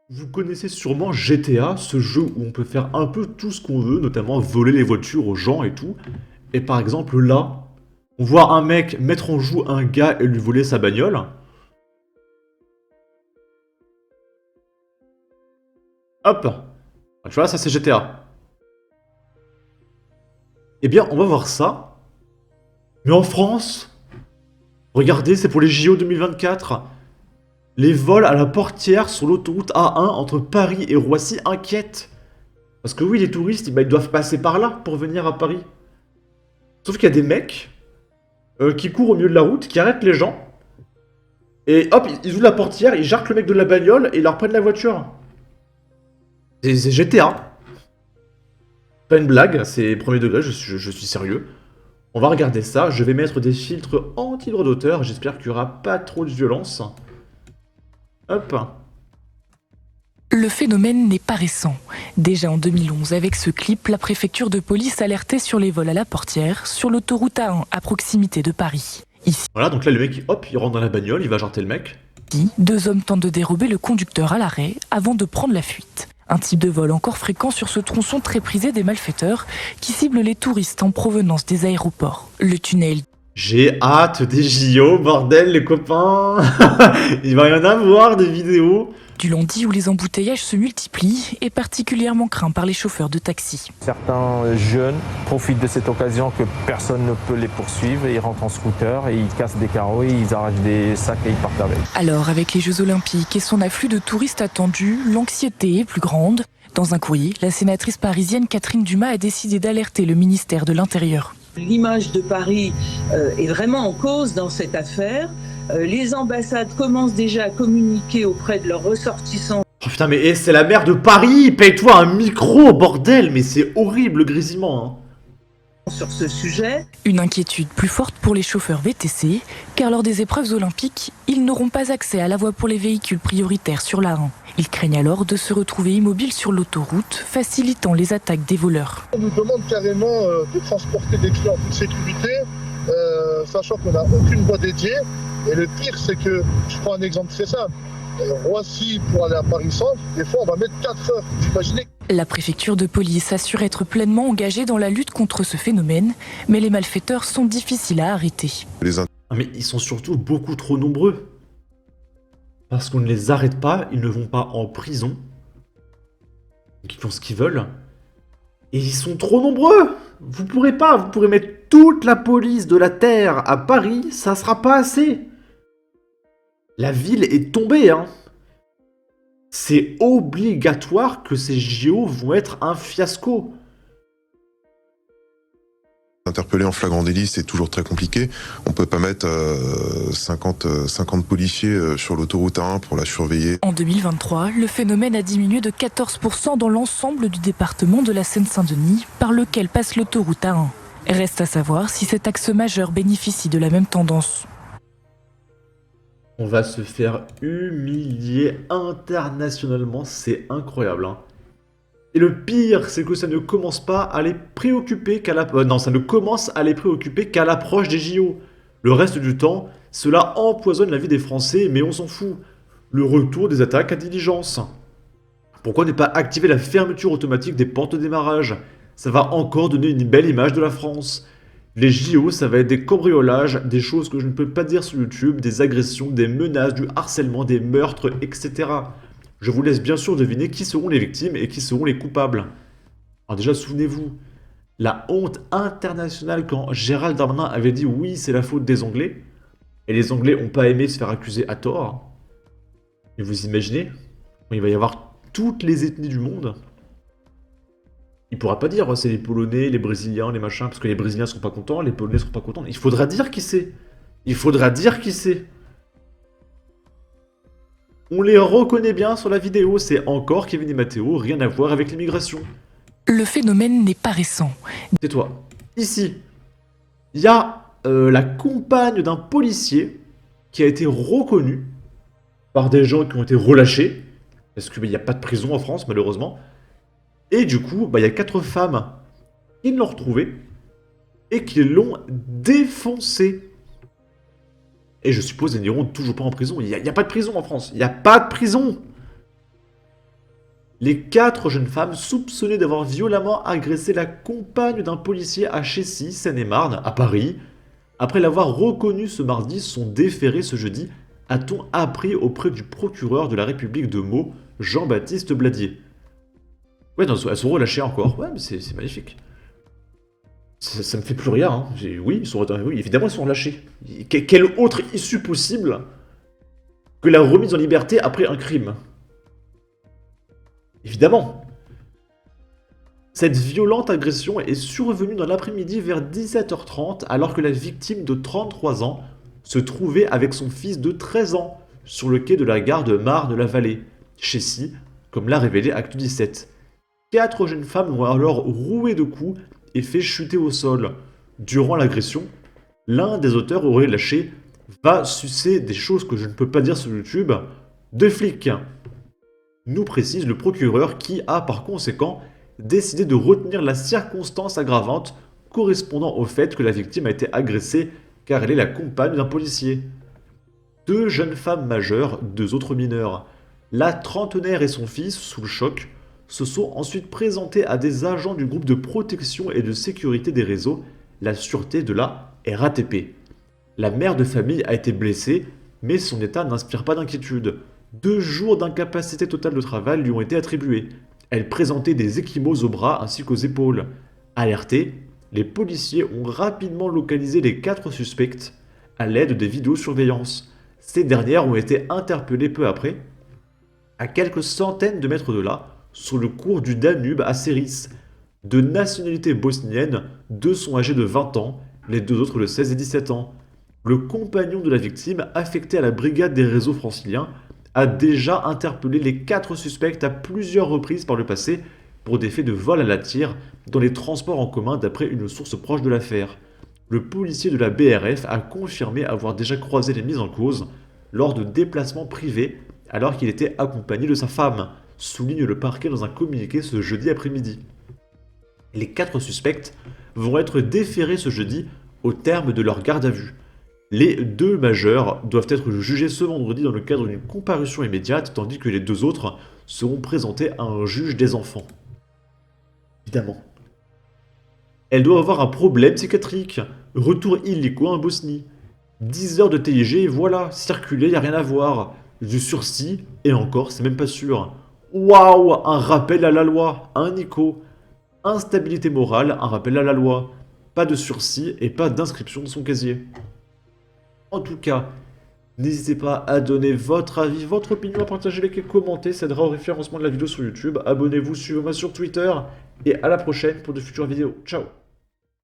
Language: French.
Vous connaissez sûrement GTA, ce jeu où on peut faire un peu tout ce qu'on veut, notamment voler les voitures aux gens et tout. Et par exemple là, on voit un mec mettre en joue un gars et lui voler sa bagnole. Hop. Tu vois, ça c'est GTA. Eh bien, on va voir ça. Mais en France, regardez, c'est pour les JO 2024. Les vols à la portière sur l'autoroute A1 entre Paris et Roissy inquiètent. Parce que oui, les touristes, ils doivent passer par là pour venir à Paris. Sauf qu'il y a des mecs qui courent au milieu de la route, qui arrêtent les gens. Et hop, ils ouvrent la portière, ils jartent le mec de la bagnole et ils leur prennent la voiture. C'est GTA. Pas une blague, c'est premier degré, je suis sérieux. On va regarder ça, je vais mettre des filtres anti-droit d'auteur, j'espère qu'il n'y aura pas trop de violence. Hop. Le phénomène n'est pas récent. Déjà en 2011, avec ce clip, la préfecture de police alertait sur les vols à la portière sur l'autoroute A1 à proximité de Paris. Ici, Voilà, donc là le mec, hop, il rentre dans la bagnole, il va jarter le mec. deux hommes tentent de dérober le conducteur à l'arrêt avant de prendre la fuite. Un type de vol encore fréquent sur ce tronçon très prisé des malfaiteurs qui cible les touristes en provenance des aéroports. Le tunnel J'ai hâte des JO, bordel les copains. Il va y en avoir des vidéos. du lundi où les embouteillages se multiplient est particulièrement craint par les chauffeurs de taxi. Certains jeunes profitent de cette occasion que personne ne peut les poursuivre et ils rentrent en scooter et ils cassent des carreaux et ils arrachent des sacs et ils partent avec. Alors, avec les Jeux Olympiques et son afflux de touristes attendus, l'anxiété est plus grande. Dans un courrier, la sénatrice parisienne Catherine Dumas a décidé d'alerter le ministère de l'Intérieur. L'image de Paris est vraiment en cause dans cette affaire. Les ambassades commencent déjà à communiquer auprès de leurs ressortissants. Oh putain, mais c'est la maire de Paris. Paye-toi un micro, bordel. Mais c'est horrible le grésillement, hein. Sur ce sujet. Une inquiétude plus forte pour les chauffeurs VTC, car lors des épreuves olympiques, ils n'auront pas accès à la voie pour les véhicules prioritaires sur l'A1. Ils craignent alors de se retrouver immobiles sur l'autoroute, facilitant les attaques des voleurs. On nous demande carrément de transporter des clients en toute sécurité, sachant qu'on n'a aucune voie dédiée. Et le pire, c'est que, je prends un exemple très simple, Roissy pour aller à Paris-Centre, des fois on va mettre 4 heures. Vous imaginez ? La préfecture de police assure être pleinement engagée dans la lutte contre ce phénomène, mais les malfaiteurs sont difficiles à arrêter. Ah, mais ils sont surtout beaucoup trop nombreux. Parce qu'on ne les arrête pas, ils ne vont pas en prison. Donc ils font ce qu'ils veulent. Et ils sont trop nombreux. Vous pourrez mettre toute la police de la Terre à Paris, ça sera pas assez. La ville est tombée, hein. C'est obligatoire que ces JO vont être un fiasco. Interpeller en flagrant délit, c'est toujours très compliqué. On peut pas mettre 50 policiers sur l'autoroute A1 pour la surveiller. En 2023, le phénomène a diminué de 14% dans l'ensemble du département de la Seine-Saint-Denis, par lequel passe l'autoroute A1. Reste à savoir si cet axe majeur bénéficie de la même tendance. On va se faire humilier internationalement, c'est incroyable, hein. Et le pire, c'est que ça ne commence pas à les préoccuper qu'à la... non, ça ne commence à les préoccuper qu'à l'approche des JO. Le reste du temps, cela empoisonne la vie des Français, mais on s'en fout. Le retour des attaques à diligence. Pourquoi ne pas activer la fermeture automatique des portes de démarrage? Ça va encore donner une belle image de la France. Les JO, ça va être des cambriolages, des choses que je ne peux pas dire sur YouTube, des agressions, des menaces, du harcèlement, des meurtres, etc. Je vous laisse bien sûr deviner qui seront les victimes et qui seront les coupables. Alors déjà, souvenez-vous, la honte internationale quand Gérald Darmanin avait dit oui, c'est la faute des Anglais, et les Anglais n'ont pas aimé se faire accuser à tort. Et vous imaginez, il va y avoir toutes les ethnies du monde. Il pourra pas dire c'est les Polonais, les Brésiliens, les machins, parce que les Brésiliens seront pas contents, les Polonais seront pas contents. Il faudra dire qui c'est. Il faudra dire qui c'est. On les reconnaît bien sur la vidéo, c'est encore Kevin et Matteo, rien à voir avec l'immigration. Le phénomène n'est pas récent. C'est toi. Ici, il y a la compagne d'un policier qui a été reconnue par des gens qui ont été relâchés, parce qu'il n'y a pas de prison en France, malheureusement. Et du coup, il y a 4 femmes qui l'ont retrouvé et qui l'ont défoncé. Et je suppose qu'elles n'iront toujours pas en prison. Il n'y a pas de prison en France. Il n'y a pas de prison. Les 4 jeunes femmes soupçonnées d'avoir violemment agressé la compagne d'un policier à Chessy, Seine-et-Marne, à Paris, après l'avoir reconnue ce mardi, sont déférées ce jeudi, a-t-on appris auprès du procureur de la République de Meaux, Jean-Baptiste Bladier. Ouais, non, elles sont relâchées encore. Ouais, mais c'est magnifique. Ça me fait plus rire, hein. Oui, oui, évidemment, ils sont relâchés. Quelle autre issue possible que la remise en liberté après un crime? Évidemment. Cette violente agression est survenue dans l'après-midi vers 17h30 alors que la victime de 33 ans se trouvait avec son fils de 13 ans sur le quai de la gare de Marne-la-Vallée, Chessy, comme l'a révélé Actu 17. 4 jeunes femmes l'ont alors roué de coups et fait chuter au sol. Durant l'agression, l'un des auteurs aurait lâché « Va sucer des choses que je ne peux pas dire sur YouTube » de flics. Nous précise le procureur qui a par conséquent décidé de retenir la circonstance aggravante correspondant au fait que la victime a été agressée car elle est la compagne d'un policier. 2 jeunes femmes majeures, 2 autres mineurs, la trentenaire et son fils, sous le choc, se sont ensuite présentés à des agents du groupe de protection et de sécurité des réseaux, la sûreté de la RATP. La mère de famille a été blessée, mais son état n'inspire pas d'inquiétude. 2 jours d'incapacité totale de travail lui ont été attribués. Elle présentait des ecchymoses aux bras ainsi qu'aux épaules. Alertés, les policiers ont rapidement localisé les 4 suspects à l'aide des vidéosurveillances. Ces dernières ont été interpellées peu après, à quelques centaines de mètres de là, sur le cours du Danube à Séris. De nationalité bosnienne, 2 sont âgés de 20 ans, les 2 autres de 16 et 17 ans. Le compagnon de la victime, affecté à la brigade des réseaux franciliens, a déjà interpellé les 4 suspects à plusieurs reprises par le passé pour des faits de vol à la tire dans les transports en commun d'après une source proche de l'affaire. Le policier de la BRF a confirmé avoir déjà croisé les mises en cause lors de déplacements privés alors qu'il était accompagné de sa femme, souligne le parquet dans un communiqué ce jeudi après-midi. Les 4 suspects vont être déférés ce jeudi au terme de leur garde à vue. Les 2 majeurs doivent être jugés ce vendredi dans le cadre d'une comparution immédiate, tandis que les 2 autres seront présentés à un juge des enfants. Évidemment. Elle doit avoir un problème psychiatrique. Retour illico en Bosnie. 10 heures de TIG et voilà, circuler, y a rien à voir. Du sursis, et encore, c'est même pas sûr. Waouh, un rappel à la loi, un Nico. Instabilité morale, un rappel à la loi. Pas de sursis et pas d'inscription de son casier. En tout cas, n'hésitez pas à donner votre avis, votre opinion, à partager, liker, commenter, ça aidera au référencement de la vidéo sur YouTube. Abonnez-vous, suivez-moi sur Twitter, et à la prochaine pour de futures vidéos. Ciao!